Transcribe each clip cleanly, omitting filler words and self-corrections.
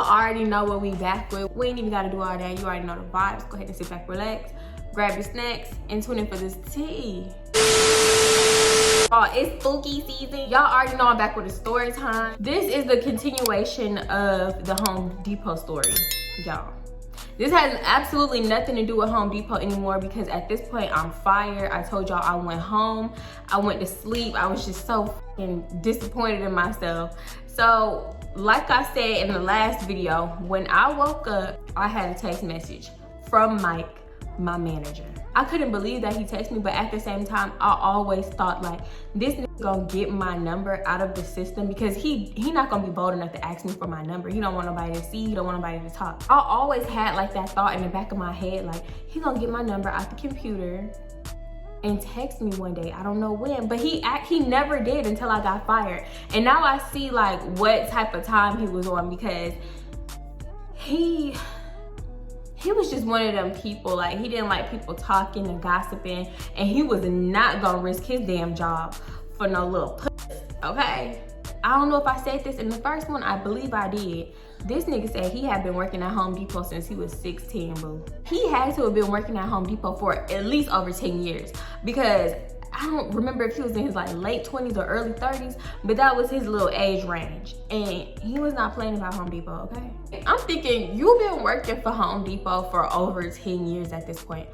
already know what we back with. We ain't even gotta do all that. You already know the vibes. Go ahead and sit back, relax, grab your snacks, and tune in for this tea. It's spooky season. Y'all already know I'm back with a story time. This is the continuation of the Home Depot story, y'all. This has absolutely nothing to do with Home Depot anymore because at this point I'm fired. I told y'all I went home, I went to sleep. I was just so fucking disappointed in myself. So like I said in the last video, when I woke up, I had a text message from Mike, my manager. I couldn't believe that he texted me, but at the same time, I always thought like, this nigga gonna get my number out of the system because he not gonna be bold enough to ask me for my number. He don't want nobody to see, he don't want nobody to talk. I always had like that thought in the back of my head, like, he gonna get my number out the computer and text me one day. I don't know when, but he never did until I got fired. And now I see like what type of time he was on because he was just one of them people, like he didn't like people talking and gossiping, and he was not gonna risk his damn job for no little puss, okay? I don't know if I said this in the first one, I believe I did. This nigga said he had been working at Home Depot since he was 16, boo. He had to have been working at Home Depot for at least over 10 years because I don't remember if he was in his like late 20s or early 30s, but that was his little age range. And he was not playing about Home Depot, okay? I'm thinking, you've been working for Home Depot for over 10 years at this point.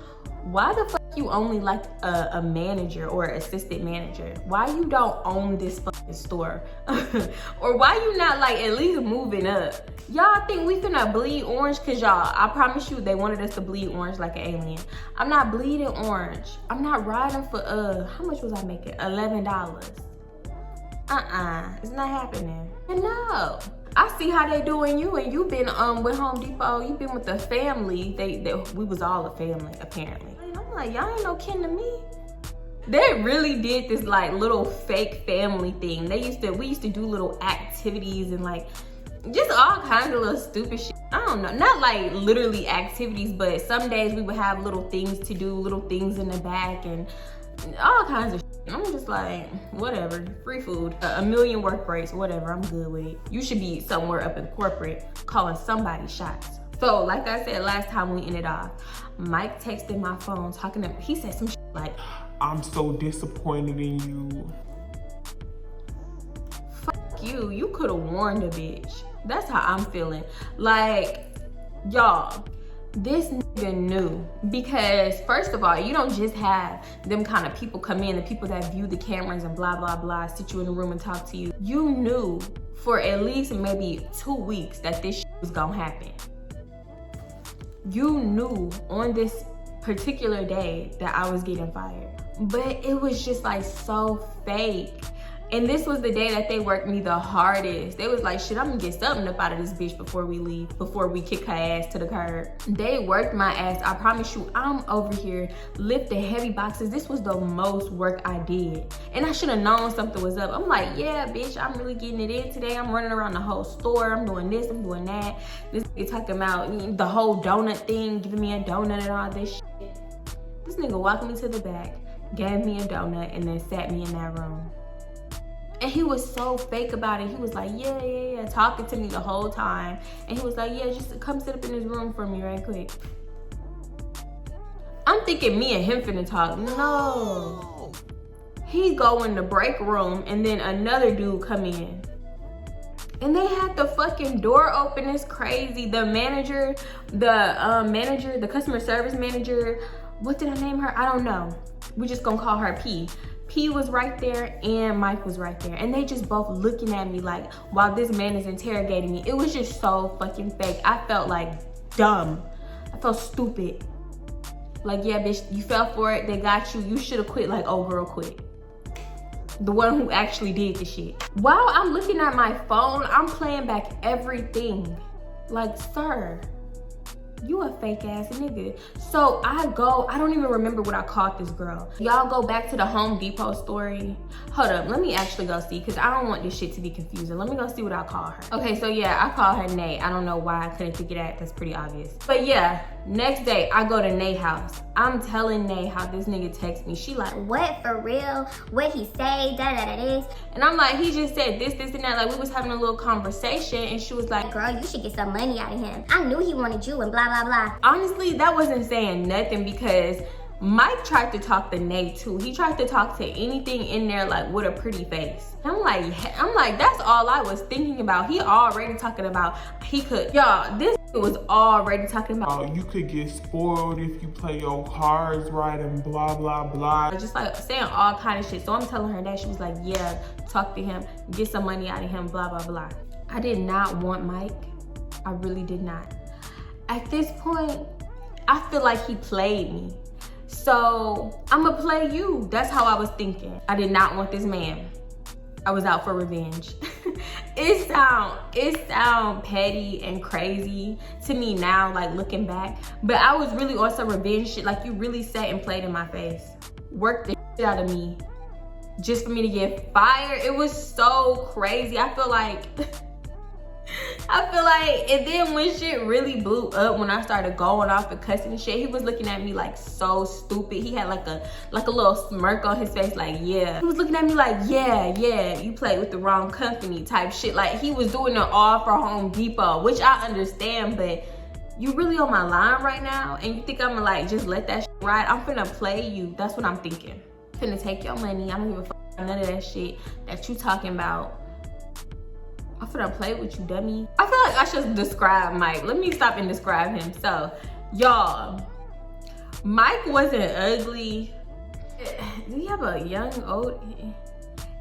Why the fuck you only like a manager or assistant manager? Why you don't own this fucking store? Or why you not like at least moving up? Y'all think we finna bleed orange? Cause y'all, I promise you they wanted us to bleed orange like an alien. I'm not bleeding orange. I'm not riding for, how much was I making? $11. It's not happening. No. I see how they doing you, and you've been with Home Depot, you've been with the family. We was all a family, apparently. And I'm like, y'all ain't no kin to me. They really did this like little fake family thing. We used to do little activities and like just all kinds of little stupid shit. I don't know, not like literally activities, but some days we would have little things to do, little things in the back and all kinds of shit. I'm just like, whatever, free food, a million work breaks, whatever, I'm good with it. You should be somewhere up in corporate calling somebody shots. So like I said last time we ended off, Mike texted my phone talking to, he said some shit like, I'm so disappointed in you. Fuck you, you could have warned a bitch. That's how I'm feeling. Like, y'all, this nigga knew, because first of all, you don't just have them kind of people come in, the people that view the cameras and blah, blah, blah, sit you in the room and talk to you. You knew for at least maybe 2 weeks that this shit was gonna happen. You knew on this particular day that I was getting fired, but it was just like so fake. And this was the day that they worked me the hardest. They was like, shit, I'm gonna get something up out of this bitch before we leave, before we kick her ass to the curb. They worked my ass. I promise you, I'm over here lifting heavy boxes. This was the most work I did. And I should have known something was up. I'm like, yeah, bitch, I'm really getting it in today. I'm running around the whole store. I'm doing this, I'm doing that. This nigga talking about the whole donut thing, giving me a donut and all this shit. This nigga walked me to the back, gave me a donut, and then sat me in that room. And he was so fake about it. He was like, yeah, talking to me the whole time. And he was like, yeah, just come sit up in this room for me right quick. I'm thinking me and him finna talk. No. He go in the break room and then another dude come in. And they had the fucking door open. It's crazy. The manager, the customer service manager, what did I name her? I don't know. We just gonna call her P. P was right there and Mike was right there. And they just both looking at me like, while this man is interrogating me. It was just so fucking fake. I felt like dumb. I felt stupid. Like, yeah, bitch, you fell for it. They got you. You should have quit like, oh, real quick. The one who actually did the shit. While I'm looking at my phone, I'm playing back everything. Like, sir, You a fake ass nigga. So I don't even remember what I called this girl. Y'all go back to the Home Depot story. Hold up, let me actually go see, because I don't want this shit to be confusing. Let me go see what I call her. Okay, so yeah, I call her Nay. I don't know why I couldn't think of that. That's pretty obvious. But yeah, next day I go to Nay's house. I'm telling Nay how this nigga text me. She like, what, for real? What he say? Da-da-da-this. And I'm like, he just said this, and that. Like, we was having a little conversation, and she was like, girl, you should get some money out of him. I knew he wanted you and blah, blah, blah. Honestly, that wasn't saying nothing, because Mike tried to talk to Nate too. He tried to talk to anything in there like with a pretty face. I'm like, that's all I was thinking about. He already talking about he could, y'all, this was already talking about you could get spoiled if you play your cards right and blah, blah, blah. just like saying all kind of shit. So I'm telling her that. She was like, yeah, talk to him, get some money out of him, blah, blah, blah. I did not want Mike. I really did not. At this point, I feel like he played me. So I'ma play you. That's how I was thinking. I did not want this man. I was out for revenge. It sound petty and crazy to me now, like looking back. But I was really on some revenge shit. Like, you really sat and played in my face. Worked the shit out of me just for me to get fired. It was so crazy. I feel like, and then when shit really blew up, when I started going off and cussing and shit, he was looking at me like so stupid. He had like a little smirk on his face, like, yeah. He was looking at me like, yeah, you played with the wrong company type shit. Like, he was doing it all for Home Depot, which I understand, but you really on my line right now, and you think I'm gonna like just let that shit ride? I'm finna play you. That's what I'm thinking. Finna take your money. I don't give a fuck about none of that shit that you talking about. I'm finna play with you, dummy. I feel like I should describe Mike. Let me stop and describe him. So, y'all, Mike wasn't ugly. Did he have a young, old?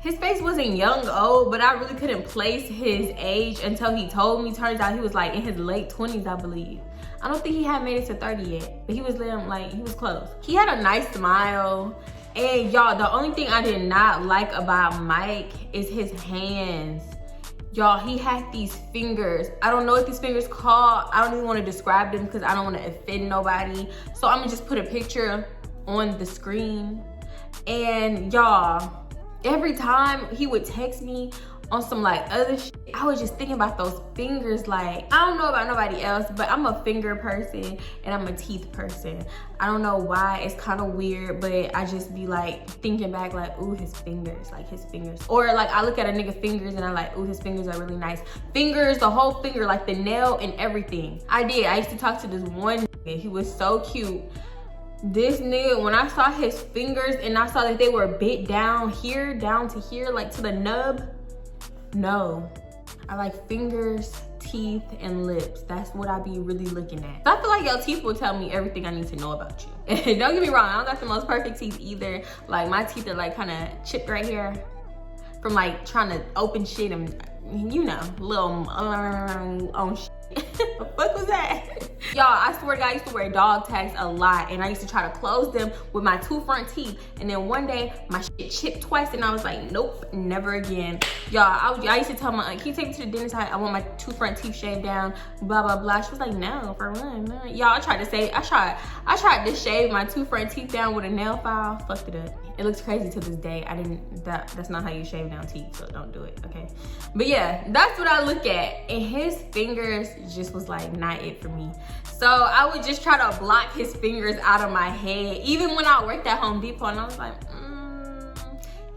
His face wasn't young, old, but I really couldn't place his age until he told me. Turns out he was like in his late 20s, I believe. I don't think he had made it to 30 yet, but he was like, he was close. He had a nice smile. And y'all, the only thing I did not like about Mike is his hands. Y'all, he had these fingers. I don't know what these fingers called. I don't even want to describe them because I don't want to offend nobody. So I'm gonna just put a picture on the screen. And y'all, every time he would text me on some like other shit, I was just thinking about those fingers. Like, I don't know about nobody else, but I'm a finger person and I'm a teeth person. I don't know why, it's kind of weird, but I just be like thinking back like, ooh, his fingers, like his fingers. Or like I look at a nigga fingers and I'm like, ooh, his fingers are really nice. Fingers, the whole finger, like the nail and everything. I used to talk to this one nigga. He was so cute. This nigga, when I saw his fingers and I saw that they were bit down here, down to here, like to the nub, no. I like fingers, teeth, and lips. That's what I be really looking at. So I feel like your teeth will tell me everything I need to know about you. And don't get me wrong, I don't got the most perfect teeth either. Like, my teeth are like kind of chipped right here from like trying to open shit and, you know, little on shit. The fuck was that? Y'all, I swear to God, I used to wear dog tags a lot, and I used to try to close them with my 2 front teeth. And then one day, my shit chipped twice, and I was like, nope, never again. Y'all, I used to tell my aunt, can you take me to the dentist? I want my 2 front teeth shaved down, blah, blah, blah. She was like, no, for one, no. Y'all, I tried to shave my 2 front teeth down with a nail file, fucked it up. It looks crazy to this day. That's not how you shave down teeth, so don't do it, okay? But yeah, that's what I look at. And his fingers just was like not it for me. So I would just try to block his fingers out of my head. Even when I worked at Home Depot, and I was like,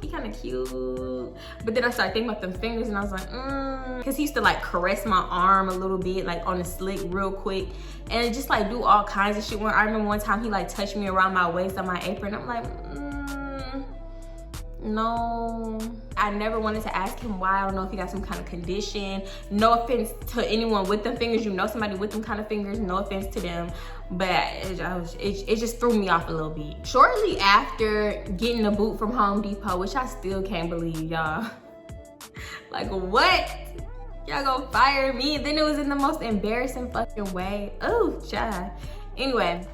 he kind of cute. But then I started thinking about them fingers, and I was like, Cause he used to like caress my arm a little bit, like on the slick real quick. And just like do all kinds of shit. I remember one time he like touched me around my waist on my apron. I'm like, no. I never wanted to ask him why. I don't know if he got some kind of condition. No offense to anyone with them fingers. You know somebody with them kind of fingers. No offense to them. But it just threw me off a little bit. Shortly after getting the boot from Home Depot, which I still can't believe, y'all. Like, what? Y'all gonna fire me? And then it was in the most embarrassing fucking way. Oh, child. Anyway.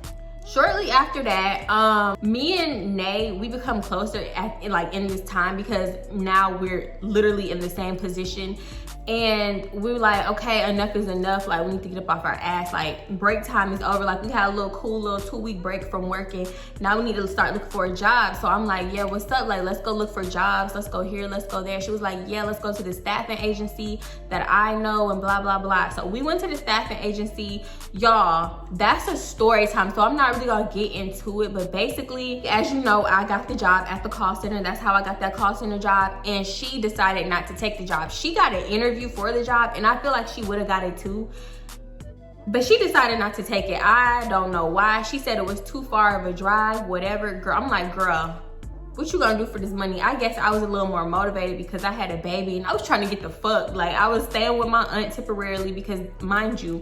Shortly after that, me and Nay, we become closer in this time because now we're literally in the same position. And we were like, okay, enough is enough. Like, we need to get up off our ass. Like, break time is over. Like, we had a little cool little 2-week break from working. Now we need to start looking for a job. So I'm like, yeah, what's up? Like, let's go look for jobs. Let's go here, let's go there. She was like, yeah, let's go to the staffing agency that I know and blah, blah, blah. So we went to the staffing agency. Y'all, that's a story time. So I'm not really gonna get into it. But basically, as you know, I got the job at the call center. That's how I got that call center job. And she decided not to take the job. She got an interview for the job, and I feel like she would have got it too, but she decided not to take it. I don't know why. She said it was too far of a drive, whatever. Girl, I'm like, girl, what you gonna do for this money? I guess I was a little more motivated because I had a baby and I was trying to get the fuck. Like, I was staying with my aunt temporarily because, mind you,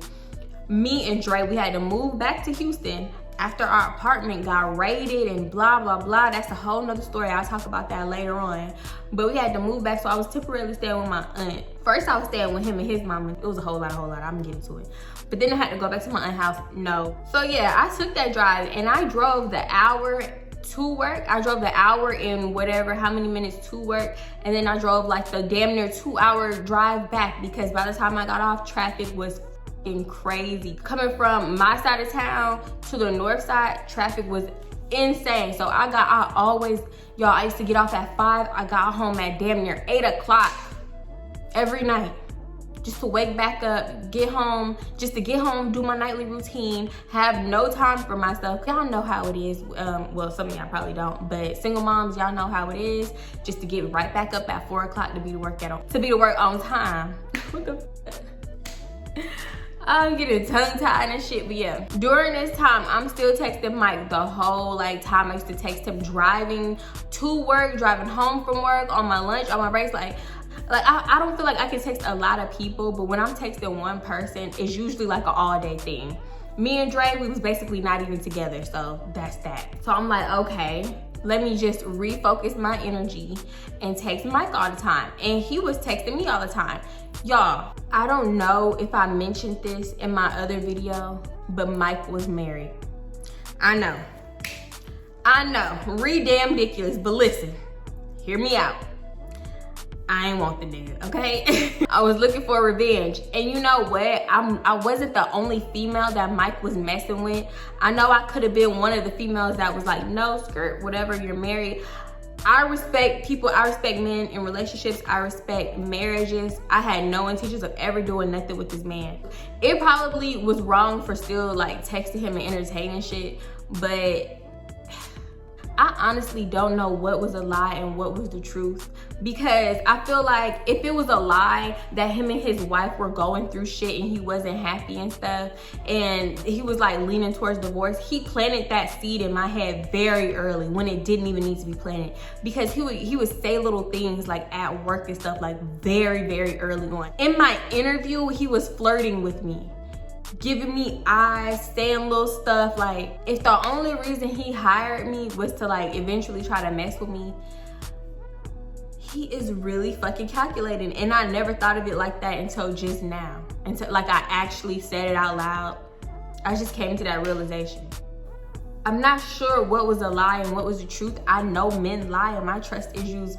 me and Dre, we had to move back to Houston after our apartment got raided and blah, blah, blah. That's a whole nother story. I'll talk about that later on. But we had to move back, so I was temporarily staying with my aunt. First, I was staying with him and his mama. It was a whole lot. I'm getting to it. But then I had to go back to my aunt's house. No. So yeah, I took that drive and I drove the hour to work. I drove the hour in whatever, how many minutes to work. And then I drove like the damn near 2-hour drive back because by the time I got off, traffic was crazy. Coming from my side of town to the north side, traffic was insane. So I used to get off at 5. I got home at damn near 8 o'clock every night just to wake back up, get home, do my nightly routine, have no time for myself. Y'all know how it is. Well, some of y'all probably don't, but single moms, y'all know how it is, just to get right back up at 4 o'clock to be to work on time. What the fuck? I'm getting tongue-tied and shit, but yeah. During this time, I'm still texting Mike the whole time. I used to text him driving to work, driving home from work, on my lunch, on my breaks. Like I don't feel like I can text a lot of people, but when I'm texting one person, it's usually like an all-day thing. Me and Dre, we was basically not even together, so that's that. So I'm like, okay, let me just refocus my energy and text Mike all the time. And he was texting me all the time. Y'all, I don't know if I mentioned this in my other video, but Mike was married. I know, ridiculous, but listen, hear me out. I ain't want the nigga, okay? I was looking for revenge. And you know what? I wasn't the only female that Mike was messing with. I know I could have been one of the females that was like, no, skirt, whatever, you're married. I respect people, I respect men in relationships, I respect marriages. I had no intentions of ever doing nothing with this man. It probably was wrong for still like texting him and entertaining shit, but I honestly don't know what was a lie and what was the truth, because I feel like if it was a lie that him and his wife were going through shit and he wasn't happy and stuff, and he was like leaning towards divorce, he planted that seed in my head very early when it didn't even need to be planted, because he would say little things like at work and stuff like very, very early on. In my interview, he was flirting with me, giving me eyes, saying little stuff. Like, if the only reason he hired me was to like eventually try to mess with me, he is really fucking calculating. And I never thought of it like that until just now. Until like I actually said it out loud. I just came to that realization. I'm not sure what was a lie and what was the truth. I know men lie, and my trust issues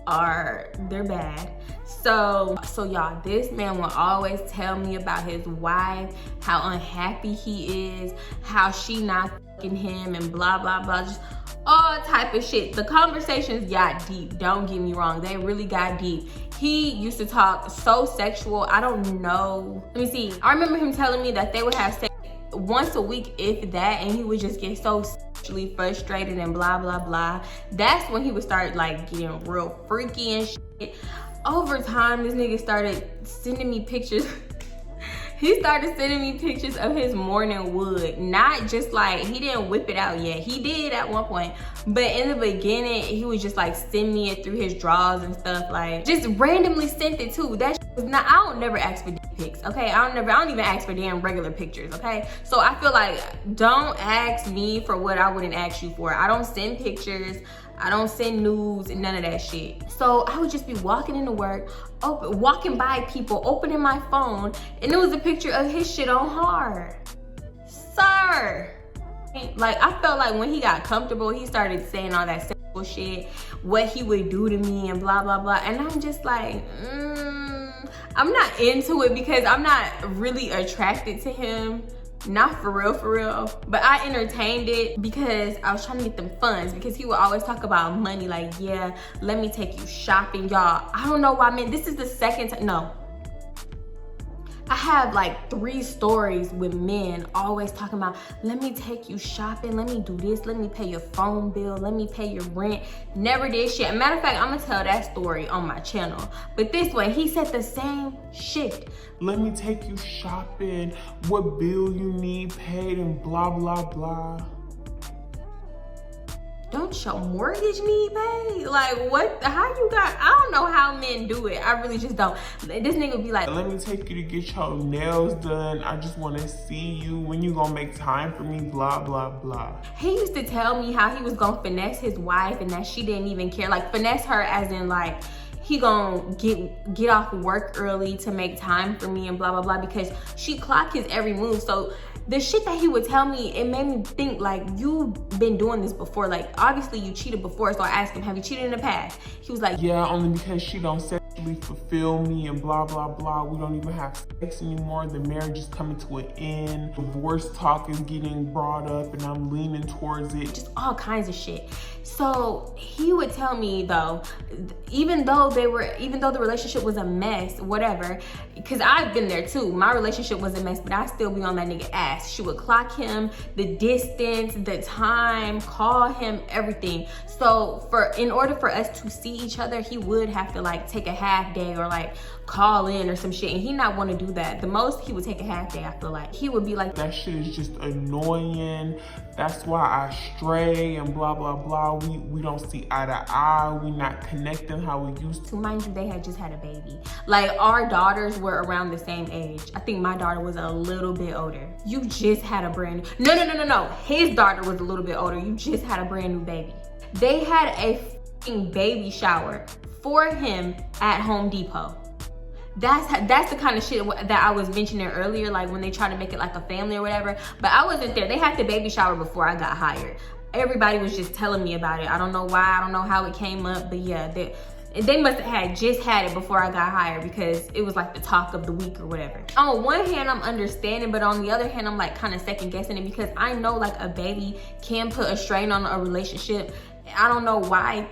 they're bad. So y'all, this man will always tell me about his wife, how unhappy he is, how she not fucking him, and blah, blah, blah, just all type of shit. The conversations got deep, don't get me wrong, they really got deep. He used to talk so sexual, I don't know. Let me see, I remember him telling me that they would have sex once a week, if that, and he would just get so sexually frustrated and blah, blah, blah. That's when he would start like getting real freaky and shit. Over time, this nigga started sending me pictures. He started sending me pictures of his morning wood. Not just like, he didn't whip it out yet. He did at one point. But in the beginning, he would just like send me it through his drawers and stuff. Like, just randomly sent it too. That shit was not, I don't never ask for dick pics, okay? I don't even ask for damn regular pictures, okay? So I feel like, don't ask me for what I wouldn't ask you for. I don't send pictures. I don't send nudes and none of that shit. So I would just be walking into work, walking by people, opening my phone, and it was a picture of his shit on hard. Sir. Like, I felt like when he got comfortable, he started saying all that shit, what he would do to me and blah, blah, blah. And I'm just like, I'm not into it because I'm not really attracted to him. Not for real. But I entertained it because I was trying to get them funds, because he would always talk about money. Like, yeah, let me take you shopping, y'all. I don't know why, man. This is the second time. No. I have like 3 stories with men always talking about, let me take you shopping, let me do this, let me pay your phone bill, let me pay your rent. Never did shit. Matter of fact, I'm gonna tell that story on my channel. But this way, he said the same shit. Let me take you shopping, what bill you need paid, and blah, blah, blah. Don't your mortgage need paid? Like, what? How you got? I don't know how men do it. I really just don't. This nigga be like, let me take you to get your nails done. I just want to see you. When you gonna make time for me? Blah, blah, blah. He used to tell me how he was gonna finesse his wife and that she didn't even care. Like, finesse her as in like, he gonna get off work early to make time for me and blah, blah, blah, because she clocked his every move. So the shit that he would tell me, it made me think like, you've been doing this before. Like, obviously you cheated before. So I asked him, have you cheated in the past? He was like, yeah, only because she don't sexually fulfill me and blah, blah, blah. We don't even have sex anymore. The marriage is coming to an end. Divorce talk is getting brought up and I'm leaning towards it. Just all kinds of shit. So he would tell me though, even though the relationship was a mess, whatever, because I've been there too. My relationship was a mess, but I still be on that nigga ass. She would clock him, the distance, the time, call him, everything. So in order for us to see each other, he would have to like take a half day or like call in or some shit, and he not want to do that. The most he would take a half day. I feel like he would be like, that shit is just annoying. That's why I stray and blah, blah, blah. We don't see eye to eye. We not connecting how we used to. Mind you, they had just had a baby. Like, our daughters were around the same age. I think my daughter was a little bit older. You just had a brand new, no. His daughter was a little bit older. You just had a brand new baby. They had a fucking baby shower for him at Home Depot. That's the kind of shit that I was mentioning earlier, like when they try to make it like a family or whatever. But I wasn't there. They had the baby shower before I got hired. Everybody was just telling me about it. I don't know why. I don't know how it came up. But yeah, they must have just had it before I got hired, because it was like the talk of the week or whatever. On one hand, I'm understanding, but on the other hand, I'm like kind of second guessing it, because I know like a baby can put a strain on a relationship. I don't know why.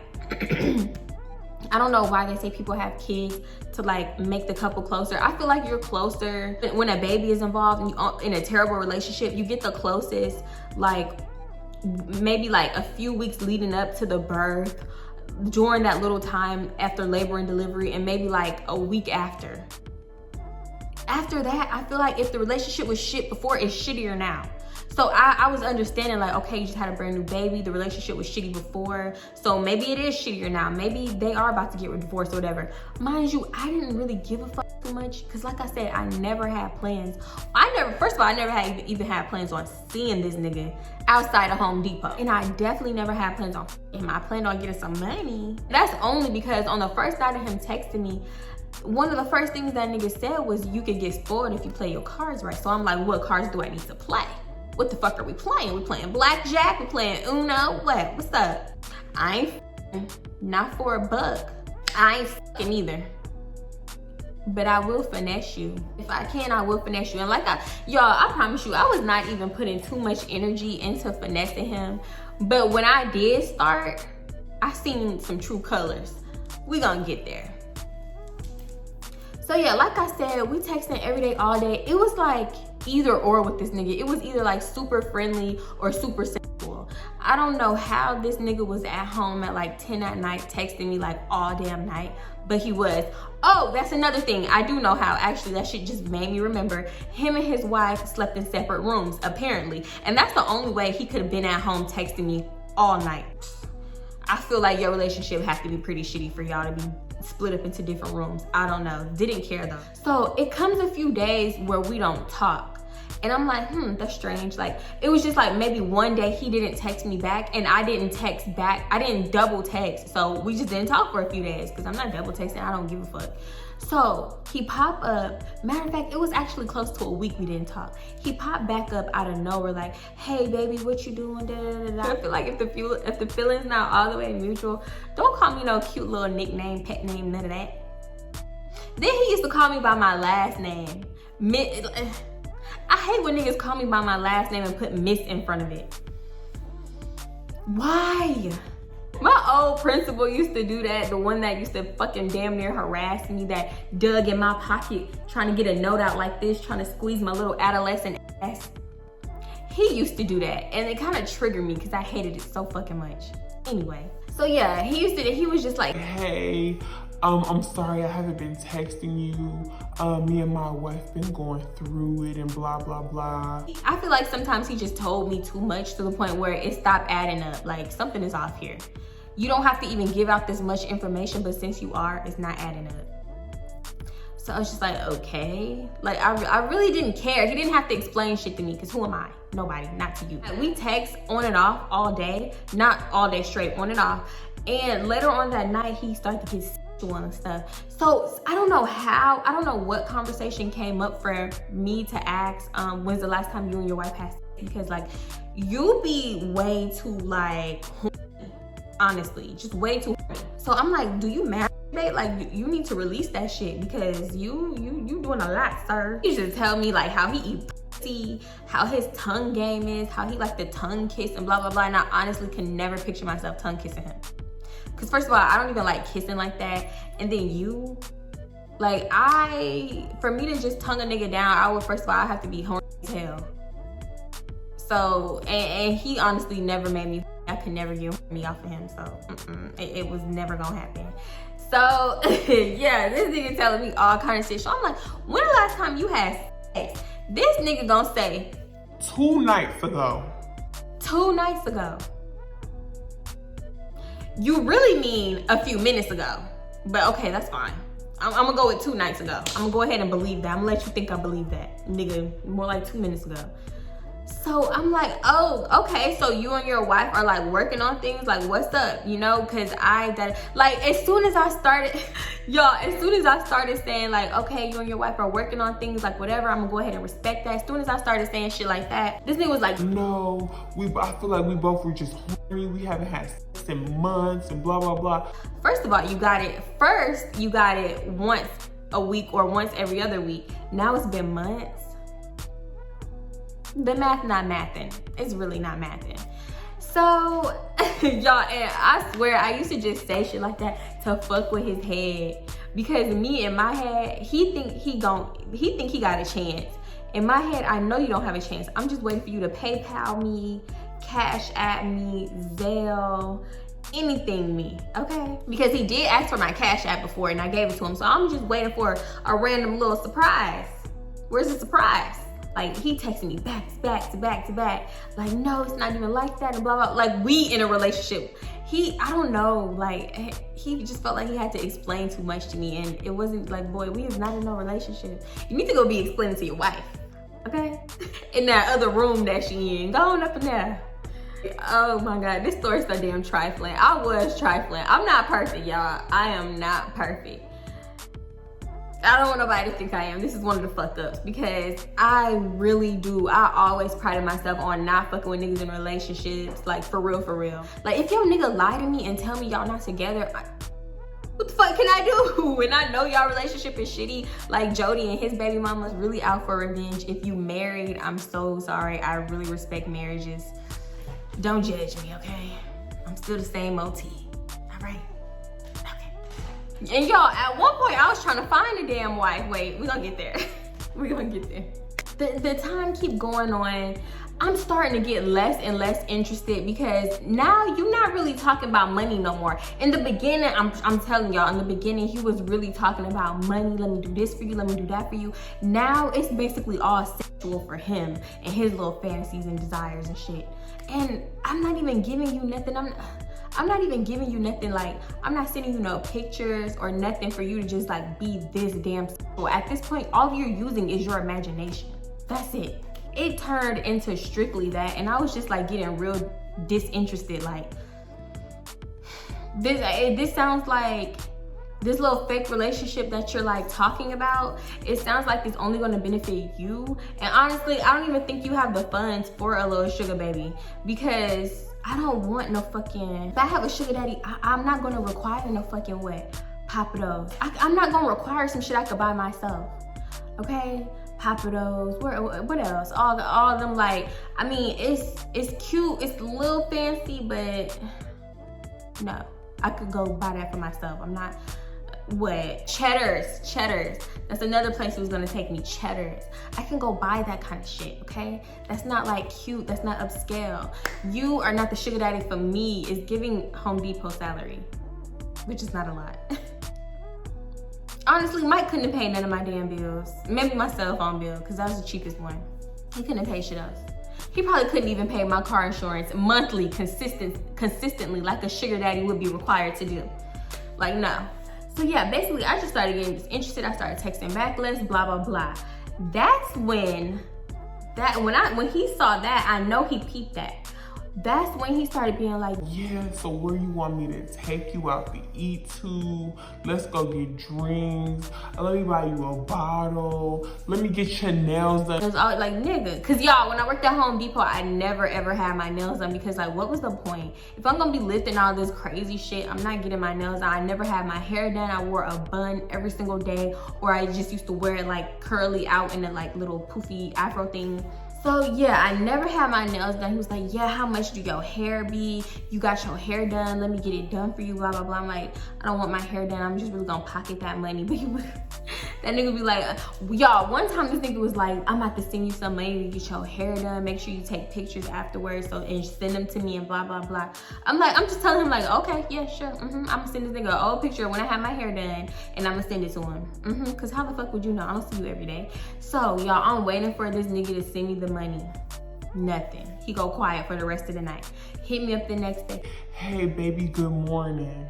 I don't know why they say people have kids to like make the couple closer. I feel like you're closer when a baby is involved and you in a terrible relationship. You get the closest like maybe like a few weeks leading up to the birth, during that little time after labor and delivery, and maybe like a week after. After that, I feel like if the relationship was shit before, it's shittier now. So I was understanding like, okay, you just had a brand new baby. The relationship was shitty before. So maybe it is shittier now. Maybe they are about to get divorced or whatever. Mind you, I didn't really give a fuck too much. Cause like I said, I never had plans. First of all, I never had even had plans on seeing this nigga outside of Home Depot. And I definitely never had plans on him. I planned on getting some money. That's only because on the first night of him texting me, one of the first things that nigga said was, you could get spoiled if you play your cards right. So I'm like, what cards do I need to play? What the fuck are we playing? We playing blackjack? We playing Uno? What? What's up? I ain't not for a buck. I ain't fucking either. But I will finesse you. If I can, I will finesse you. And like y'all, I promise you, I was not even putting too much energy into finessing him. But when I did start, I seen some true colors. We gonna get there. So yeah, like I said, we texting every day, all day. It was like either or with this nigga. It was either like super friendly or super sexual. I don't know how this nigga was at home at like 10 at night texting me like all damn night, but he was. Oh, that's another thing. I do know how. Actually, that shit just made me remember. Him and his wife slept in separate rooms, apparently. And that's the only way he could have been at home texting me all night. I feel like your relationship has to be pretty shitty for y'all to be split up into different rooms. I don't know. Didn't care though. So it comes a few days where we don't talk. And I'm like, that's strange. Like, it was just like maybe one day he didn't text me back and I didn't text back. I didn't double text. So we just didn't talk for a few days because I'm not double texting. I don't give a fuck. So he popped up. Matter of fact, it was actually close to a week we didn't talk. He popped back up out of nowhere like, hey baby, what you doing? Da, da, da, da. I feel like if the feeling's not all the way mutual, don't call me no cute little nickname, pet name, none of that. Then he used to call me by my last name. I hate when niggas call me by my last name and put Miss in front of it. Why? My old principal used to do that, the one that used to fucking damn near harass me, that dug in my pocket trying to get a note out like this, trying to squeeze my little adolescent ass. He used to do that, and it kind of triggered me because I hated it so fucking much. Anyway, so yeah, he was just like, hey, I'm sorry I haven't been texting you. Me and my wife been going through it and blah, blah, blah. I feel like sometimes he just told me too much to the point where it stopped adding up. Like, something is off here. You don't have to even give out this much information, but since you are, it's not adding up. So I was just like, okay. Like, I really didn't care. He didn't have to explain shit to me, because who am I? Nobody, not to you. We text on and off all day. Not all day straight, on and off. And later on that night, he started to get sexual and stuff. So I don't know what conversation came up for me to ask, when's the last time you and your wife had sex? Because like, you be way too like, honestly, just way too horny. So I'm like, do you masturbate? Like, you need to release that shit, because you doing a lot, sir. He just tell me like how he eat pussy, how his tongue game is, how he like the tongue kiss and blah, blah, blah. And I honestly can never picture myself tongue kissing him. Because first of all, I don't even like kissing like that. And then you, like for me to just tongue a nigga down, I would, first of all, I have to be horny as hell. So, and he honestly never made me, I could never get me off of him. So it was never gonna happen. So yeah, this nigga telling me all kind of shit. So I'm like, when the last time you had sex? This nigga gonna say 2 nights ago. 2 nights ago. You really mean a few minutes ago. But okay, that's fine. I'm gonna go with 2 nights ago. I'm gonna go ahead and believe that. I'm gonna let you think I believe that. Nigga, more like 2 minutes ago. So I'm like, oh, okay, so you and your wife are like working on things, like what's up, you know? Cause like as soon as I started, y'all, as soon as I started saying like, okay, you and your wife are working on things, like whatever, I'm gonna go ahead and respect that. As soon as I started saying shit like that, this nigga was like, no, I feel like we both were just horny. We haven't had sex in months and blah, blah, blah. First of all, you got it once a week or once every other week. Now it's been months. The math not mathing. It's really not mathing. So, y'all, and I swear I used to just say shit like that to fuck with his head. Because me, in my head, he think he got a chance. In my head, I know you don't have a chance. I'm just waiting for you to PayPal me, Cash App me, Zelle, anything me, okay? Because he did ask for my Cash App before and I gave it to him. So I'm just waiting for a random little surprise. Where's the surprise? Like, he texting me back to back. Like, no, it's not even like that and blah, blah. Like, we in a relationship. I don't know, like, he just felt like he had to explain too much to me. And it wasn't like, boy, we is not in no relationship. You need to go be explaining to your wife, okay? In that other room that she in. Go on up in there. Oh my God, this story's so damn trifling. I was trifling. I'm not perfect, y'all. I am not perfect. I don't want nobody to think I am. This is one of the fuck ups, because I really do. I always prided myself on not fucking with niggas in relationships, like for real, for real. Like, if your nigga lie to me and tell me y'all not together, what the fuck can I do? When I know y'all relationship is shitty, like Jody and his baby mama's really out for revenge. If you married, I'm so sorry. I really respect marriages. Don't judge me, okay? I'm still the same OT, all right? And y'all, at one point I was trying to find a damn wife. Wait, we're gonna get there. We're gonna get there. The time keep going on. I'm starting to get less and less interested, because now you're not really talking about money no more. In the beginning, I'm telling y'all, in the beginning, he was really talking about money. Let me do this for you, let me do that for you. Now it's basically all sexual for him and his little fantasies and desires and shit. And I'm not even giving you nothing. I'm not even giving you nothing, like, I'm not sending you no pictures or nothing for you to just like be this damn sexual. At this point, all you're using is your imagination. That's it. It turned into strictly that, and I was just like getting real disinterested. Like, this sounds like this little fake relationship that you're like talking about, it sounds like it's only going to benefit you. And honestly, I don't even think you have the funds for a little sugar baby, because I don't want no fucking, if I have a sugar daddy, I'm not going to require no fucking what? Papados. I'm not going to require some shit I could buy myself. Okay? Papados, what else? All them, like, I mean, it's cute, it's a little fancy, but no, I could go buy that for myself. I'm not, what? Cheddars. That's another place who's gonna take me, Cheddars. I can go buy that kind of shit, okay? That's not like cute, that's not upscale. You are not the sugar daddy for me. It's giving Home Depot salary, which is not a lot. Honestly, Mike couldn't have paid none of my damn bills. Maybe my cell phone bill, because that was the cheapest one. He couldn't have paid shit else. He probably couldn't even pay my car insurance monthly, consistently, like a sugar daddy would be required to do. Like, no. So yeah, basically, I just started getting disinterested. I started texting back less, blah, blah, blah. That's when he saw that, I know he peeped that. That's when he started being like, yeah, so where you want me to take you out to eat to? Let's go get drinks. Let me buy you a bottle. Let me get your nails done. It was always like, nigga. Cause y'all, when I worked at Home Depot, I never ever had my nails done, because like, what was the point? If I'm gonna be lifting all this crazy shit, I'm not getting my nails done. I never had my hair done. I wore a bun every single day, or I just used to wear it like curly out in a like little poofy afro thing. So yeah, I never had my nails done. He was like, yeah, how much do your hair be? You got your hair done, let me get it done for you, blah, blah, blah. I'm like, I don't want my hair done. I'm just really gonna pocket that money. But that nigga be like, y'all, one time this nigga was like, I'm about to send you some money to get your hair done. Make sure you take pictures afterwards, and send them to me and blah, blah, blah. I'm just telling him like, okay, yeah, sure. I'm gonna send this nigga an old picture when I have my hair done, and I'm gonna send it to him. Cause how the fuck would you know? I don't see you every day. So y'all, I'm waiting for this nigga to send me the money. Nothing. He go quiet for the rest of the night. Hit me up the next day. Hey baby, good morning.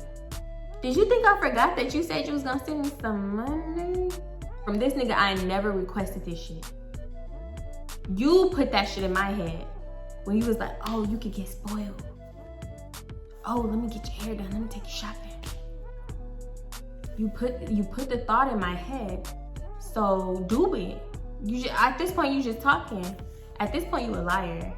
Did you think I forgot that you said you was gonna send me some money? From this nigga, I never requested this shit. You put that shit in my head when you was like, oh, you could get spoiled. Oh, let me get your hair done. Let me take you shopping. You put the thought in my head. So do it. At this point, you just talking. At this point, you a liar.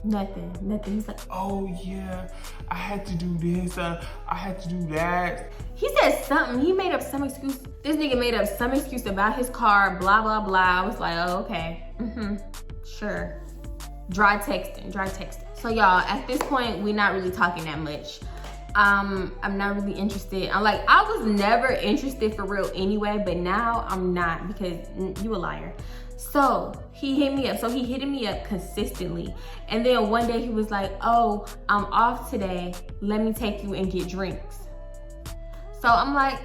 Nothing. He's like, oh yeah, I had to do this, I had to do that. He said something. He made up some excuse. This nigga made up some excuse about his car, blah, blah, blah. I was like, oh, okay. Sure. Dry texting. So y'all, at this point, we're not really talking that much. I'm not really interested. I was never interested for real anyway, but now I'm not, because you a liar. So he hit me up. So he hitting me up consistently. And then one day he was like, oh, I'm off today. Let me take you and get drinks. So I'm like,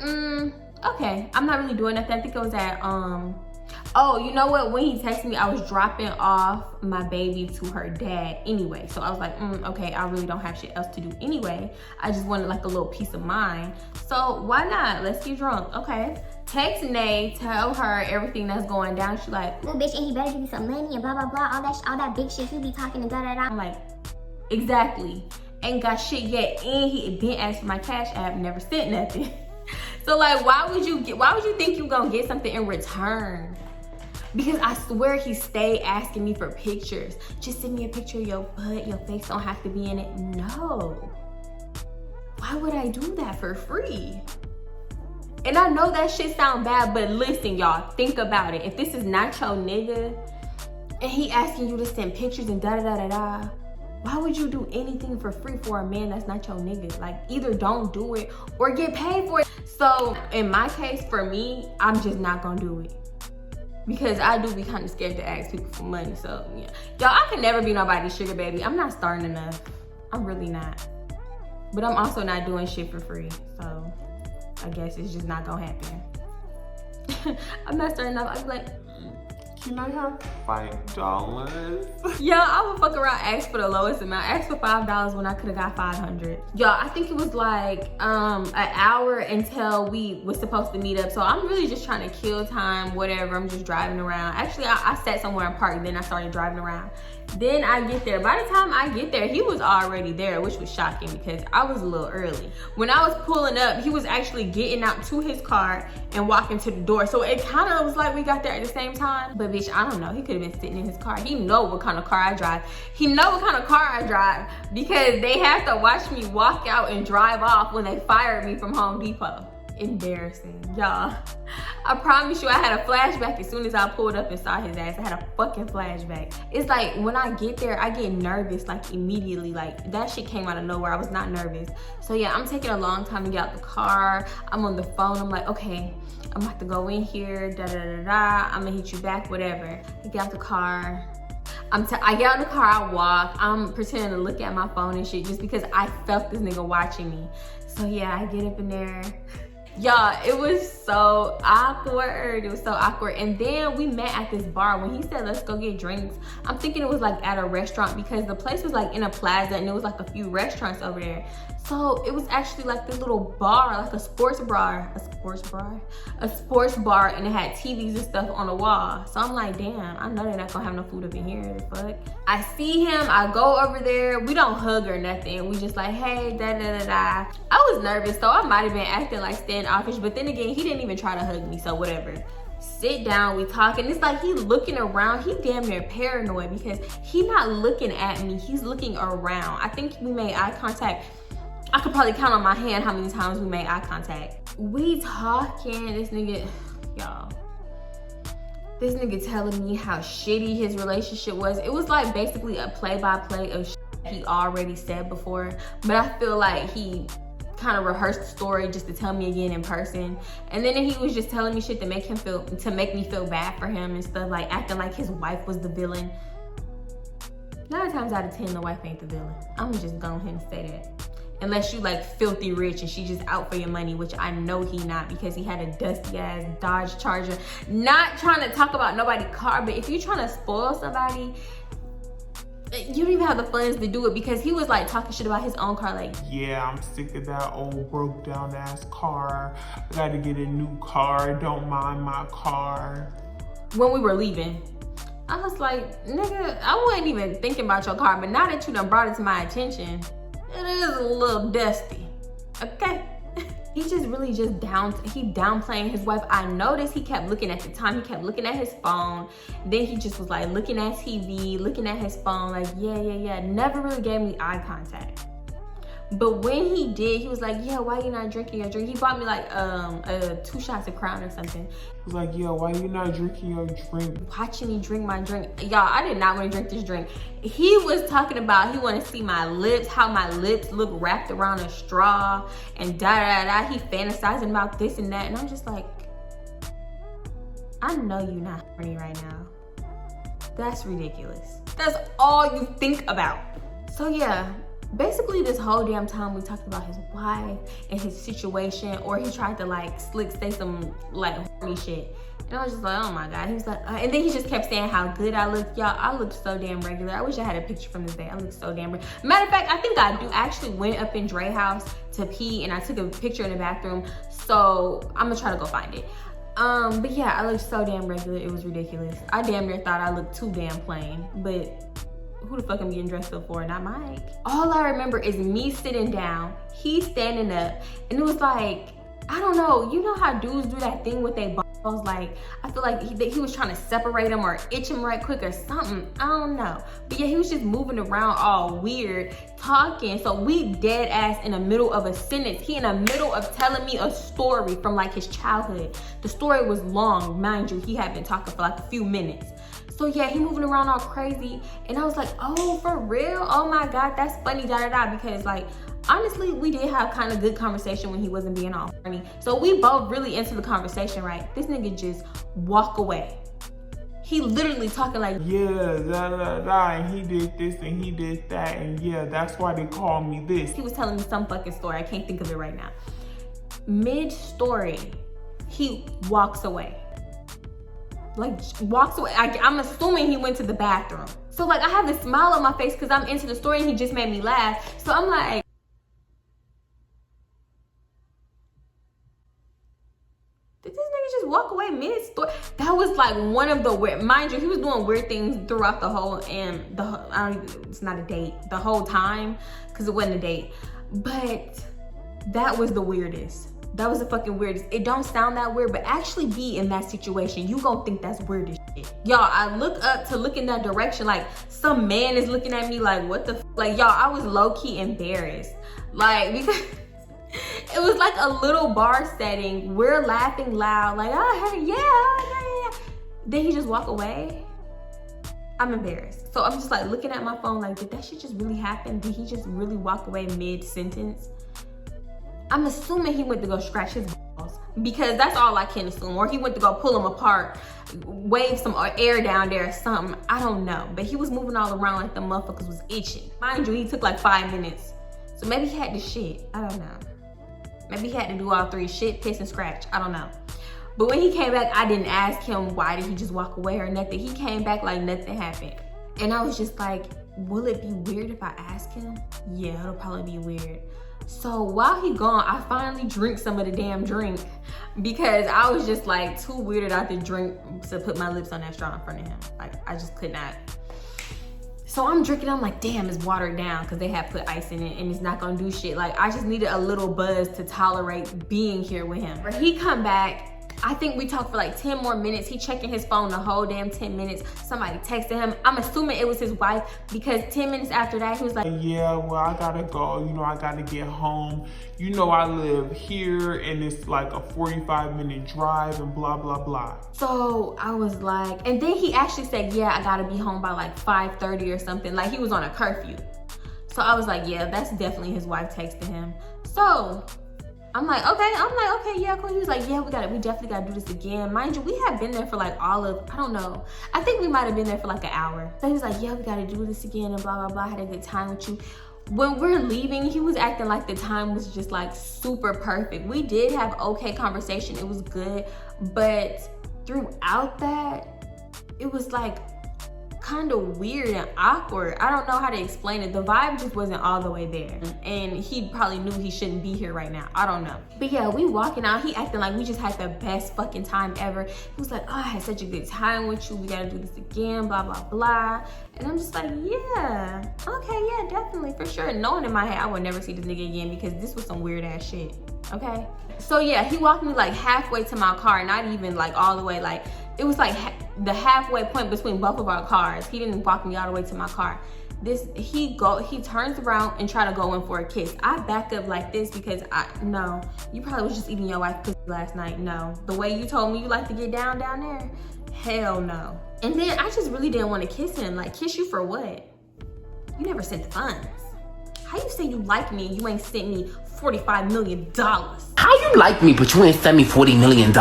okay. I'm not really doing nothing. I think it was at, oh, you know what? When he texted me, I was dropping off my baby to her dad anyway. So I was like, okay, I really don't have shit else to do anyway. I just wanted like a little peace of mind. So why not? Let's get drunk. Okay. Text Nay, tell her everything that's going down. She like, little bitch, and he better give you some money and blah, blah, blah. All that big shit you be talking and da, da, da. I'm like, exactly. Ain't got shit yet. And he been asked for my Cash App, never sent nothing. So like, why would you think you gonna get something in return? Because I swear he stayed asking me for pictures. Just send me a picture of your butt. Your face don't have to be in it. No. Why would I do that for free? And I know that shit sound bad, but listen, y'all, think about it. If this is not your nigga, and he asking you to send pictures and da-da-da-da-da, why would you do anything for free for a man that's not your nigga? Like, either don't do it or get paid for it. So in my case, for me, I'm just not gonna do it. Because I do be kind of scared to ask people for money. So yeah, y'all, I can never be nobody's sugar baby. I'm not starting enough. I'm really not. But I'm also not doing shit for free. So I guess it's just not gonna happen. I'm not starting enough. I'm like, Can I have $5? Yo, I would fuck around, ask for the lowest amount. Ask for $5 when I could have got 500. Yo, I think it was like an hour until we was supposed to meet up. So I'm really just trying to kill time, whatever. I'm just driving around. Actually, I sat somewhere and parked, then I started driving around. Then I get there. By the time I get there, he was already there, which was shocking because I was a little early. When I was pulling up, he was actually getting out to his car and walking to the door. So it kind of was like we got there at the same time. But bitch, I don't know. He could have been sitting in his car. He know what kind of car I drive. He know what kind of car I drive because they have to watch me walk out and drive off when they fired me from Home Depot. Embarrassing, y'all. I promise you I had a flashback as soon as I pulled up and saw his ass. I had a fucking flashback. It's like when I get there, I get nervous like immediately. Like that shit came out of nowhere. I was not nervous. So yeah, I'm taking a long time to get out the car. I'm on the phone. I'm like, okay, I'm about to go in here, da da da da. I'm gonna hit you back, whatever. I get out the car. I get out of the car, I walk. I'm pretending to look at my phone and shit just because I felt this nigga watching me. So yeah, I get up in there. Y'all, it was so awkward. It was so awkward. And then we met at this bar. When he said, let's go get drinks, I'm thinking it was like at a restaurant because the place was like in a plaza and there was like a few restaurants over there. So it was actually like this little bar, like a sports bar, and it had TVs and stuff on the wall. So I'm like, damn, I know they're not gonna have no food up in here, the fuck. I see him, I go over there, we don't hug or nothing. We just like, hey, da da da da. I was nervous, so I might have been acting like standoffish, but then again, he didn't even try to hug me, so whatever. Sit down, we talking. It's like he looking around. He damn near paranoid because he not looking at me, he's looking around. I think we made eye contact. I could probably count on my hand how many times we made eye contact. We talking, this nigga, y'all. This nigga telling me how shitty his relationship was. It was like basically a play-by-play of shit he already said before. But I feel like he kind of rehearsed the story just to tell me again in person. And then he was just telling me shit to make me feel bad for him and stuff, like acting like his wife was the villain. 9 times out of 10, the wife ain't the villain. I'm just going ahead and say that. Unless you like filthy rich and she just out for your money, which I know he not because he had a dusty ass Dodge Charger. Not trying to talk about nobody's car, but if you're trying to spoil somebody, you don't even have the funds to do it because he was like talking shit about his own car. Like, yeah, I'm sick of that old broke down ass car. I gotta get a new car. Don't mind my car. When we were leaving, I was like, nigga, I wasn't even thinking about your car, but now that you done brought it to my attention, it is a little dusty, okay? He just really just downplaying his wife. I noticed he kept looking at the time. He kept looking at his phone. Then he just was like looking at TV, looking at his phone, like, yeah. Never really gave me eye contact. But when he did, he was like, yeah, why you not drinking your drink? He bought me like 2 shots of Crown or something. He was like, yeah, why you not drinking your drink? Watching me drink my drink. Y'all, I did not want to drink this drink. He was talking about he want to see my lips, how my lips look wrapped around a straw and da. He fantasizing about this and that. And I'm just like, I know you're not horny right now. That's ridiculous. That's all you think about. So yeah. Basically, this whole damn time we talked about his wife and his situation, or he tried to like say some like horny shit. And I was just like, oh my God. He was like, and then he just kept saying how good I looked. Y'all, I looked so damn regular. I wish I had a picture from this day. I looked so damn regular. Matter of fact, I think I do. I actually went up in Dre's house to pee and I took a picture in the bathroom. So I'm gonna try to go find it. But yeah, I looked so damn regular. It was ridiculous. I damn near thought I looked too damn plain, but who the fuck I'm getting dressed up for? Not Mike. All I remember is me sitting down, he standing up, and it was like, I don't know, you know how dudes do that thing with their balls? Like, I feel like he was trying to separate them or itch them right quick or something. I don't know. But yeah, he was just moving around all weird, talking. So we dead ass in the middle of a sentence. He in the middle of telling me a story from like his childhood. The story was long, mind you. He had been talking for like a few minutes. So yeah, he moving around all crazy. And I was like, oh, for real? Oh my God, that's funny, da. Because like, honestly, we did have kind of good conversation when he wasn't being all funny. So we both really into the conversation, right? This nigga just walk away. He literally talking like, yeah, da, and he did this and he did that. And yeah, that's why they call me this. He was telling me some fucking story. I can't think of it right now. Mid-story, he walks away. Like, walks away. I'm assuming he went to the bathroom. So like, I have this smile on my face because I'm into the story and he just made me laugh. So I'm like, did this nigga just walk away mid-story? That was like one of the weird, mind you, he was doing weird things throughout the whole, and it's not a date, the whole time, because it wasn't a date. But that was the weirdest. That was the fucking weirdest. It don't sound that weird, but actually be in that situation, you gonna think that's weird as shit. Y'all, I look up to look in that direction, like some man is looking at me like, what the f? Like, y'all, I was low-key embarrassed. Like, because it was like a little bar setting. We're laughing loud, like, oh, hey, yeah. Then he just walk away. I'm embarrassed. So I'm just like looking at my phone like, did that shit just really happen? Did he just really walk away mid-sentence? I'm assuming he went to go scratch his balls, because that's all I can assume. Or he went to go pull them apart, wave some air down there or something. I don't know. But he was moving all around like the motherfuckers was itching. Mind you, he took like 5 minutes. So maybe he had to shit. I don't know. Maybe he had to do all three: shit, piss, and scratch. I don't know. But when he came back, I didn't ask him why did he just walk away or nothing. He came back like nothing happened. And I was just like, will it be weird if I ask him? Yeah, it'll probably be weird. So while he gone, I finally drink some of the damn drink, because I was just like too weirded out to drink to put my lips on that straw in front of him. Like, I just could not. So I'm drinking, I'm like, damn, it's watered down because they have put ice in it and it's not gonna do shit. Like, I just needed a little buzz to tolerate being here with him. But he come back, I think we talked for like 10 more minutes. He checking his phone the whole damn 10 minutes. Somebody texted him. I'm assuming it was his wife, because 10 minutes after that, he was like, yeah, well, I gotta go. You know, I gotta get home. You know, I live here and it's like a 45-minute drive and blah, blah, blah. So I was like, and then he actually said, yeah, I gotta be home by like 5:30 or something. Like, he was on a curfew. So I was like, yeah, that's definitely his wife texting him. So I'm like, okay, yeah, cool. He was like, yeah, we definitely gotta do this again. Mind you, we had been there for like all of, I don't know, I think we might have been there for like an hour. So he was like, yeah, we gotta do this again and blah, blah, blah. I had a good time with you. When we're leaving, he was acting like the time was just like super perfect. We did have okay conversation, it was good, but throughout that, it was like kind of weird and awkward. I don't know how to explain it. The vibe just wasn't all the way there, and he probably knew he shouldn't be here right now. I don't know. But yeah, we walking out, he acting like we just had the best fucking time ever. He was like, oh, I had such a good time with you, we gotta do this again, blah, blah, blah. And I'm just like, yeah, okay, yeah, definitely, for sure. Knowing in my head I would never see this nigga again, because this was some weird ass shit. Okay, so yeah, he walked me like halfway to my car, not even like all the way. Like, it was like the halfway point between both of our cars. He didn't walk me all the way to my car. He turns around and try to go in for a kiss. I back up like this because no, you probably was just eating your wife's pussy last night. No, the way you told me you like to get down there, hell no. And then I just really didn't want to kiss him. Like, kiss you for what? You never sent the funds. How you say you like me and you ain't sent me $45 million? How you like me but you ain't sent me $40 million?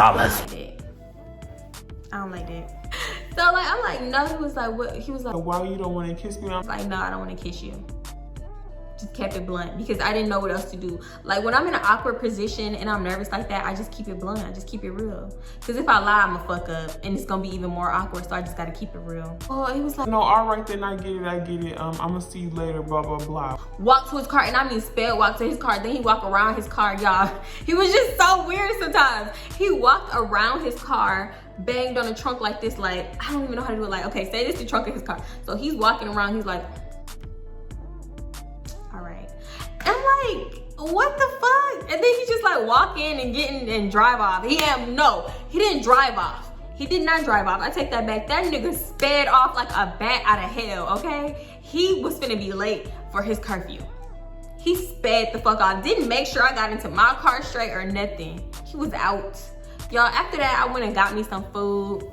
I don't like that. So like, I'm like, no. He was like, what? He was like, why you don't want to kiss me? I was like, no, I don't want to kiss you. Just kept it blunt, because I didn't know what else to do. Like, when I'm in an awkward position and I'm nervous like that, I just keep it blunt. I just keep it real. Because if I lie, I'm a fuck up and it's gonna be even more awkward. So I just gotta keep it real. Oh, he was like, no, all right then, I get it. I'm gonna see you later, blah, blah, blah. Walk to his car, and I mean spell walk to his car. Then he walked around his car, y'all. He was just so weird sometimes. He walked around his car, banged on the trunk like this, like, I don't even know how to do it. Like, okay, say this is the trunk of his car. So he's walking around, he's like, all right. I'm like, what the fuck? And then he just like walk in and get in and drive off. He didn't drive off. He did not drive off. I take that back. That nigga sped off like a bat out of hell, okay? He was finna be late for his curfew. He sped the fuck off. Didn't make sure I got into my car straight or nothing. He was out. Y'all, after that, I went and got me some food,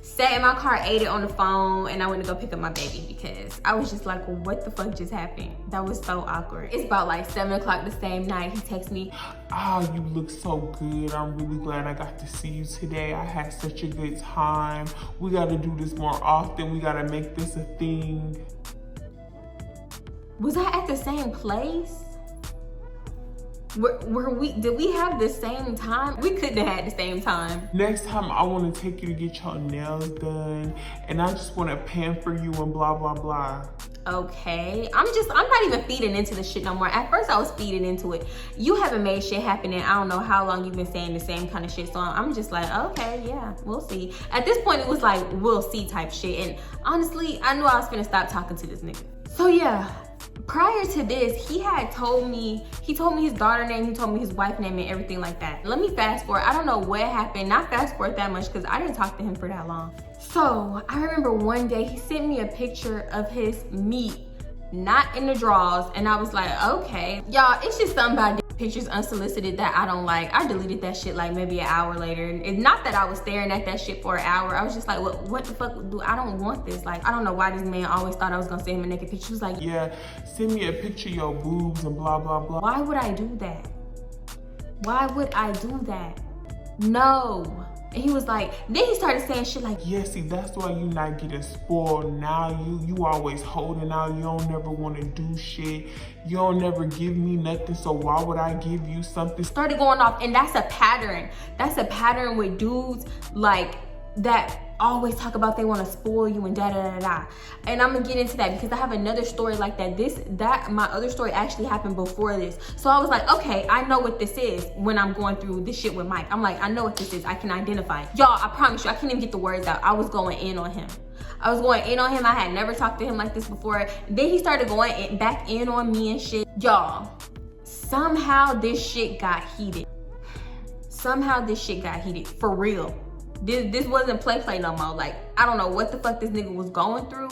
sat in my car, ate it on the phone, and I went to go pick up my baby, because I was just like, well, what the fuck just happened? That was so awkward. It's about like 7 o'clock the same night. He texts me, oh, you look so good. I'm really glad I got to see you today. I had such a good time. We gotta do this more often. We gotta make this a thing. Was I at the same place? Did we have the same time? We couldn't have had the same time. Next time I want to take you to get your nails done, and I just want to pamper you and blah, blah, blah. Okay, I'm not even feeding into the shit no more. At first I was feeding into it. You haven't made shit happen and I don't know how long you've been saying the same kind of shit. So I'm just like, okay, yeah, we'll see. At this point it was like, we'll see type shit. And honestly, I knew I was finna stop talking to this nigga. So yeah, prior to this, he told me his daughter name, he told me his wife name and everything like that. Let me fast forward. I don't know what happened. Not fast forward that much because I didn't talk to him for that long. So I remember one day he sent me a picture of his meat, not in the drawers, and I was like, okay. Y'all, it's just something about pictures unsolicited that I don't like. I deleted that shit like maybe an hour later. It's not that I was staring at that shit for an hour. I was just like, what the fuck, I don't want this. Like, I don't know why this man always thought I was gonna send him a naked picture. He was like, yeah, send me a picture of your boobs and blah, blah, blah. Why would I do that? Why would I do that? No. And he was like, then he started saying shit like, yeah, see, that's why you not getting spoiled. Now you always holding out. You don't never want to do shit. You don't never give me nothing, so why would I give you something? Started going off, and that's a pattern. That's a pattern with dudes like that always talk about they want to spoil you and da-da-da-da. And I'm gonna get into that because I have another story like that. My other story actually happened before this. So I was like, okay, I know what this is when I'm going through this shit with Mike. I'm like, I know what this is. I can identify. Y'all, I promise you, I can't even get the words out. I was going in on him. I had never talked to him like this before. Then he started going back in on me and shit. Y'all, somehow this shit got heated. For real. This wasn't play no more. Like, I don't know what the fuck this nigga was going through,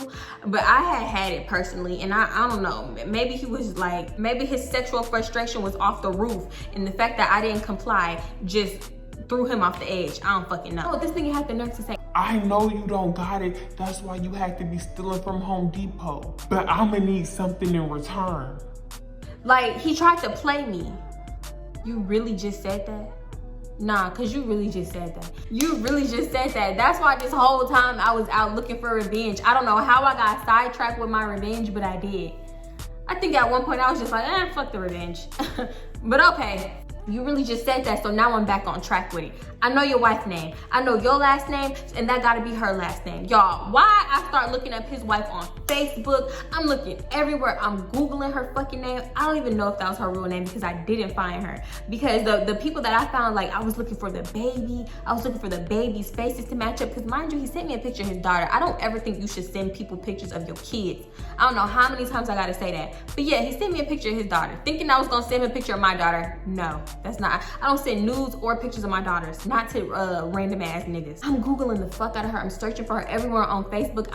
but I had it personally, and I don't know. Maybe he was like, maybe his sexual frustration was off the roof, and the fact that I didn't comply just threw him off the edge. I don't fucking know. Oh, this nigga had the nerve to say, I know you don't got it. That's why you had to be stealing from Home Depot. But I'ma need something in return. Like, he tried to play me. You really just said that? Nah, cause you really just said that. That's why this whole time I was out looking for revenge. I don't know how I got sidetracked with my revenge, but I did. I think at one point I was just like, fuck the revenge. But okay, you really just said that, so now I'm back on track with it. I know your wife's name. I know your last name, and that gotta be her last name. Y'all, why I start looking up his wife on Facebook? I'm looking everywhere. I'm Googling her fucking name. I don't even know if that was her real name because I didn't find her. Because the people that I found, like, I was looking for the baby. I was looking for the baby's faces to match up. Because mind you, he sent me a picture of his daughter. I don't ever think you should send people pictures of your kids. I don't know how many times I gotta say that. But yeah, he sent me a picture of his daughter. Thinking I was gonna send him a picture of my daughter. No, that's not. I don't send nudes or pictures of my daughters. Not to random ass niggas. I'm Googling the fuck out of her. I'm searching for her everywhere on Facebook.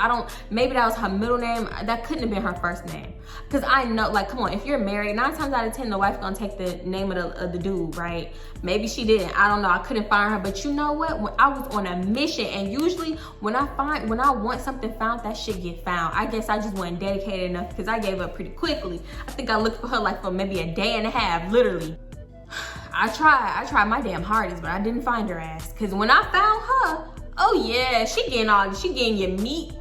Maybe that was her middle name. That couldn't have been her first name. Cause I know, like, come on, if you're married, 9 times out of 10, the wife gonna take the name of the dude, right? Maybe she didn't. I don't know. I couldn't find her. But you know what? When I was on a mission, and usually when I want something found, that shit get found. I guess I just wasn't dedicated enough because I gave up pretty quickly. I think I looked for her like for maybe a day and a half, literally. I tried my damn hardest, but I didn't find her ass. Cause when I found her, oh yeah, she getting your meat,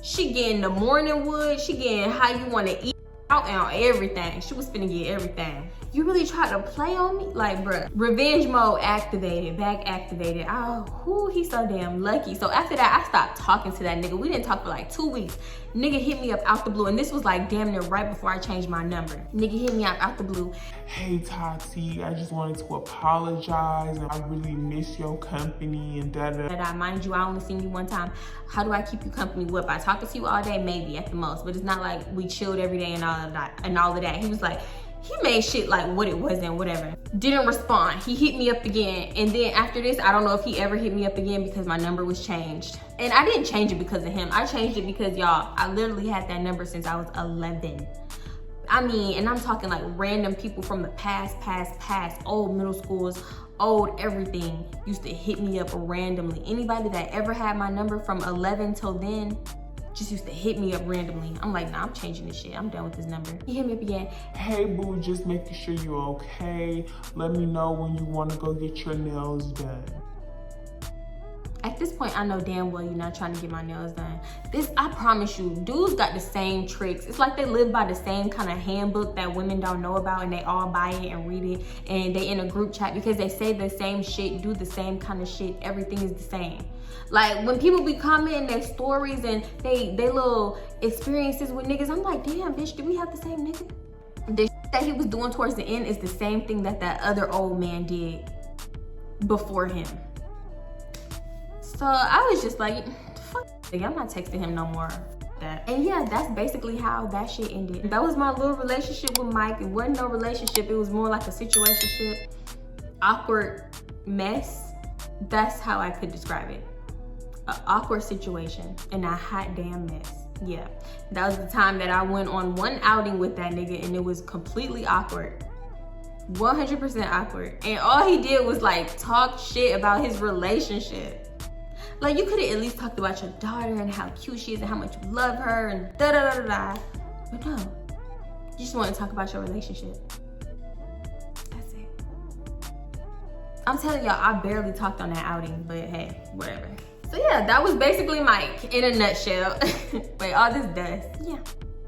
she getting the morning wood, she getting how you wanna eat out and everything. She was finna get everything. You really tried to play on me? Like, bruh. Revenge mode activated, back activated. Oh, he's so damn lucky. So after that, I stopped talking to that nigga. We didn't talk for like 2 weeks. Nigga hit me up out the blue, and this was like damn near right before I changed my number. Nigga hit me up out the blue. Hey Tati, I just wanted to apologize, and I really miss your company and da-da. Mind you, I only seen you one time. How do I keep you company? What, by talking to you all day? Maybe at the most, but it's not like we chilled every day and all of that. He was like, he made shit like what it was and whatever. Didn't respond. He hit me up again. And then after this, I don't know if he ever hit me up again because my number was changed. And I didn't change it because of him. I changed it because, y'all, I literally had that number since I was 11. I mean, and I'm talking like random people from the past, old middle schools, old everything, used to hit me up randomly. Anybody that ever had my number from 11 till then, just used to hit me up randomly. I'm like, nah, I'm changing this shit. I'm done with this number. He hit me up again. Hey boo, just making sure you're okay. Let me know when you want to go get your nails done. At this point, I know damn well you're not trying to get my nails done. This, I promise you, dudes got the same tricks. It's like they live by the same kind of handbook that women don't know about, and they all buy it and read it, and they in a group chat because they say the same shit, do the same kind of shit. Everything is the same. Like when people be commenting their stories and they little experiences with niggas, I'm like, damn, bitch, do we have the same nigga? The shit that he was doing towards the end is the same thing that that other old man did before him. So I was just like, fuck, I'm not texting him no more. And yeah, that's basically how that shit ended. That was my little relationship with Mike. It wasn't no relationship, it was more like a situationship, awkward mess. That's how I could describe it. An awkward situation and a hot damn mess. Yeah, that was the time that I went on one outing with that nigga and it was completely awkward. 100% awkward. And all he did was like talk shit about his relationship. Like you could have at least talked about your daughter and how cute she is and how much you love her and da da da da da. But no, you just want to talk about your relationship. That's it. I'm telling y'all, I barely talked on that outing, but hey, whatever. So yeah, that was basically Mike in a nutshell. Wait, all this dust. Yeah,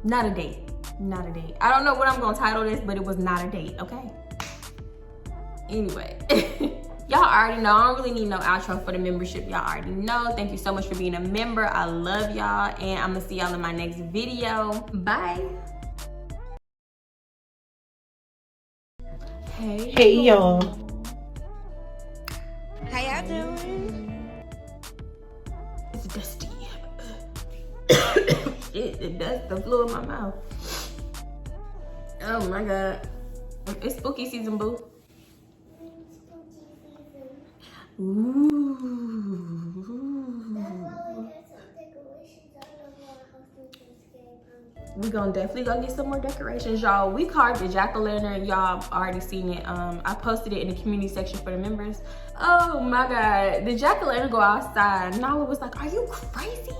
not a date. Not a date. I don't know what I'm gonna title this, but it was not a date, okay? Anyway. Y'all already know, I don't really need no outro for the membership. Y'all already know. Thank you so much for being a member. I love y'all, and I'm gonna see y'all in my next video. Bye. Hey y'all. How y'all doing? It's dusty. Shit, the dust that flew in my mouth. Oh my God. It's spooky season, boo. Ooh. We gonna definitely go get some more decorations, y'all. We carved a jack-o'-lantern. Y'all already seen it. I posted it in the community section for the members. Oh my God, the jack-o'-lantern go outside. Nala was like, are you crazy?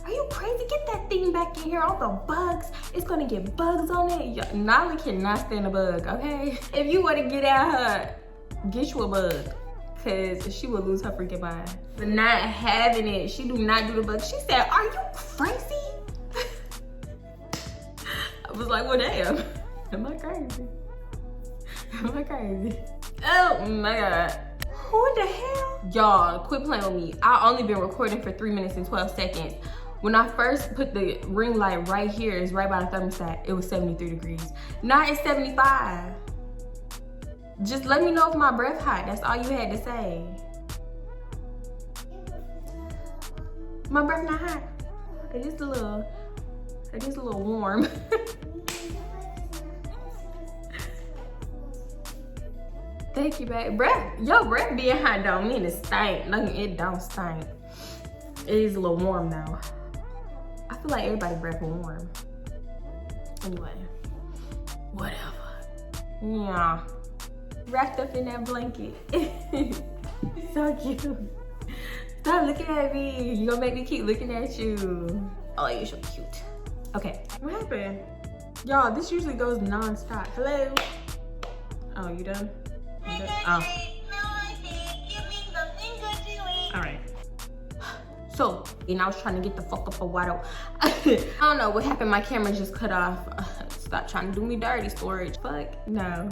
Are you crazy? Get that thing back in here. All the bugs. It's gonna get bugs on it. Nala cannot stand a bug, okay? If you wanna get at her, get you a bug. Cause she would lose her freaking mind. But not having it, she do not do the bug. She said, are you crazy? I was like, well, damn. Am I crazy? Am I crazy? Oh my God. What the hell? Y'all, quit playing with me. I only been recording for 3 minutes and 12 seconds. When I first put the ring light right here, it's right by the thermostat, it was 73 degrees. Now it's 75. Just let me know if my breath hot. That's all you had to say. My breath not hot. It is a little warm. Thank you, babe. Your breath being hot don't mean it stink. No, it don't stink. It is a little warm though. I feel like everybody's breath warm. Anyway, whatever. Yeah. Wrapped up in that blanket. So cute. Stop looking at me. You gonna make me keep looking at you. Oh, you're so cute. Okay, what happened? Y'all, this usually goes non-stop. Hello? Oh, you done? You done? Oh. All right. So, and I was trying to get the fuck up a while. I don't know what happened. My camera just cut off. Stop trying to do me dirty, storage. Fuck, no.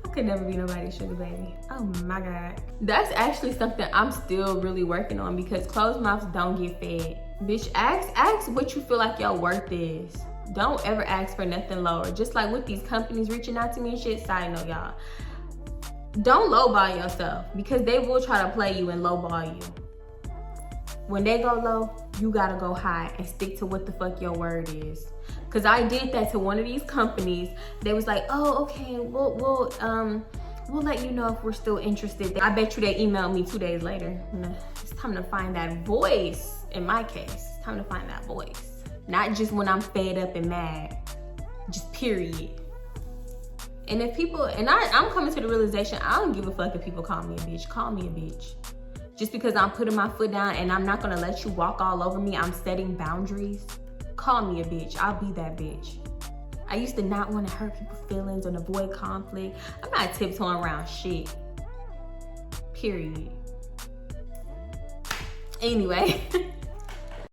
I could never be nobody's sugar baby. Oh my God. That's actually something I'm still really working on because closed mouths don't get fed. Bitch, ask what you feel like your worth is. Don't ever ask for nothing lower. Just like with these companies reaching out to me and shit, side note, y'all. Don't lowball yourself because they will try to play you and lowball you. When they go low, you gotta go high and stick to what the fuck your word is. Cause I did that to one of these companies. They was like, oh, okay, we'll let you know if we're still interested. I bet you they emailed me 2 days later. It's time to find that voice. In my case, it's time to find that voice. Not just when I'm fed up and mad, just period. And if people, and I'm coming to the realization, I don't give a fuck if people call me a bitch. Call me a bitch. Just because I'm putting my foot down and I'm not gonna let you walk all over me, I'm setting boundaries. Call me a bitch, I'll be that bitch. I used to not want to hurt people's feelings and avoid conflict. I'm not tiptoeing around shit, period. Anyway.